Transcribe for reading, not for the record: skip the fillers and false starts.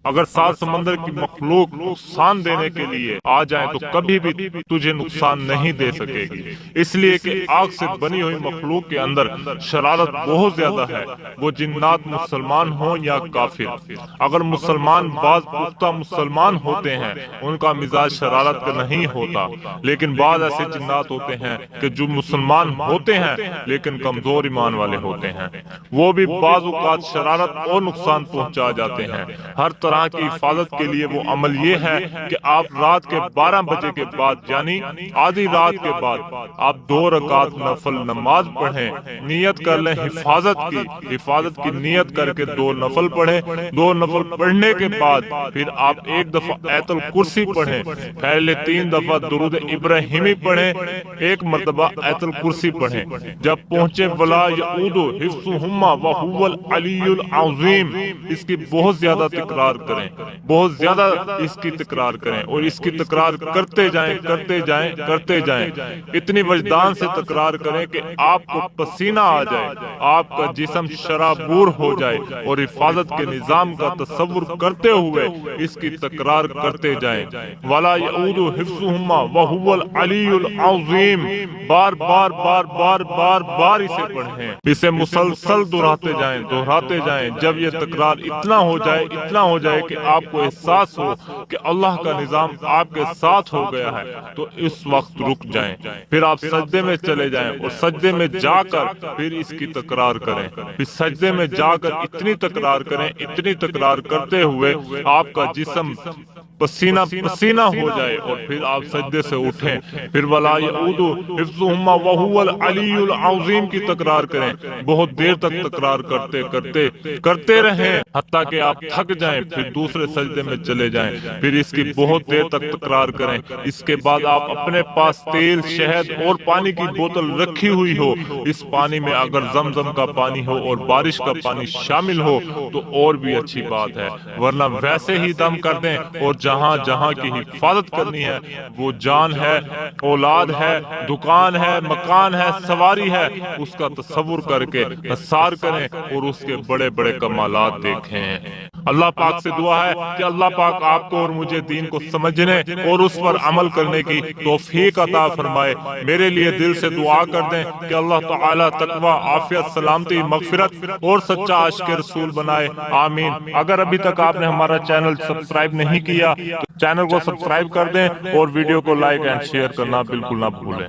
اگر سات سمندر کی مخلوق نقصان دینے کے لیے آ جائیں تو کبھی بھی تجھے نقصان نہیں دے سکے گی، اس لیے کہ آگ سے بنی ہوئی مخلوق کے اندر شرارت بہت زیادہ ہے، وہ جنات مسلمان ہوں یا کافر۔ اگر مسلمان بعض پختہ مسلمان ہوتے ہیں ان کا مزاج شرارت کا نہیں ہوتا، لیکن بعض ایسے جنات ہوتے ہیں کہ جو مسلمان ہوتے ہیں لیکن کمزور ایمان والے ہوتے ہیں، وہ بھی بعض اوقات شرارت اور نقصان پہنچا جاتے ہیں۔ ہر طرح کی حفاظت کے لیے وہ عمل یہ ہے کہ آپ رات کے 12 بجے کے بعد یعنی آدھی رات کے بعد آپ 2 رکعت نفل نماز پڑھیں، نیت کر لیں حفاظت کی نیت کر کے 2 نفل پڑھیں۔ 2 نفل پڑھنے کے بعد پھر آپ 1 دفعہ آیت الکرسی پڑھیں، پہلے 3 دفعہ درود ابراہیمی پڑھیں، 1 مرتبہ آیت الکرسی پڑھیں۔ جب پہنچے ولا یعود حفظہما وہو العلی العظیم، اس کی بہت زیادہ تکرار کریں، بہت زیادہ اس کی تکرار کریں اور اس کی تکرار کرتے جائیں، اتنی وجدان سے تکرار کریں کہ آپ کو پسینہ آ جائے، آپ کا جسم شرابور ہو جائے، اور حفاظت کے نظام کا تصور کرتے ہوئے اس کی تکرار کرتے جائیں۔ ولا یعود حفظہما وہو العلی العظیم، بار بار اسے پڑھیں، اسے مسلسل دہراتے جائیں جب یہ تکرار اتنا ہو جائے کہ آپ کو احساس ہو کہ اللہ کا نظام آپ کے ساتھ ہو گیا ہے، تو اس وقت رک جائیں، پھر آپ سجدے میں چلے جائیں اور سجدے میں جا کر پھر اس کی تکرار کریں، پھر سجدے میں جا کر اتنی تکرار کرتے ہوئے آپ کا جسم پسینہ ہو جائے اور پھر آپ سجدے سے اٹھیں، پھر ولا یعود حفظہما وہو العلی العظیم کی تکرار کریں، بہت دیر تک تکرار کرتے رہیں حتیٰ کہ آپ تھک جائیں، پھر دوسرے سجدے میں چلے جائیں، پھر اس کی بہت دیر تک تکرار کریں۔ اس کے بعد آپ اپنے پاس تیل، شہد اور پانی کی بوتل رکھی ہوئی ہو، اس پانی میں اگر زمزم کا پانی ہو اور بارش کا پانی شامل ہو تو اور بھی اچھی بات ہے، ورنہ ویسے ہی دم کر دیں، اور جہاں کی حفاظت کرنی ہے، وہ جان ہے، اولاد ہے، دکان ہے، مکان ہے، سواری ہے، اس کا تصور کر کے حسار کریں اور اس کے بڑے بڑے کمالات دیکھیں۔ اللہ پاک سے دعا ہے کہ اللہ پاک آپ کو اور مجھے دین کو سمجھنے اور اس پر عمل کرنے کی توفیق عطا فرمائے۔ میرے لیے دل سے دعا کر دیں کہ اللہ تعالیٰ تقوی، عافیت، سلامتی، مغفرت اور سچا عاشق رسول بنائے، آمین۔ اگر ابھی تک آپ نے ہمارا چینل سبسکرائب نہیں کیا تو چینل کو سبسکرائب کر دیں اور ویڈیو کو لائک اینڈ شیئر کرنا بالکل نہ بھولیں۔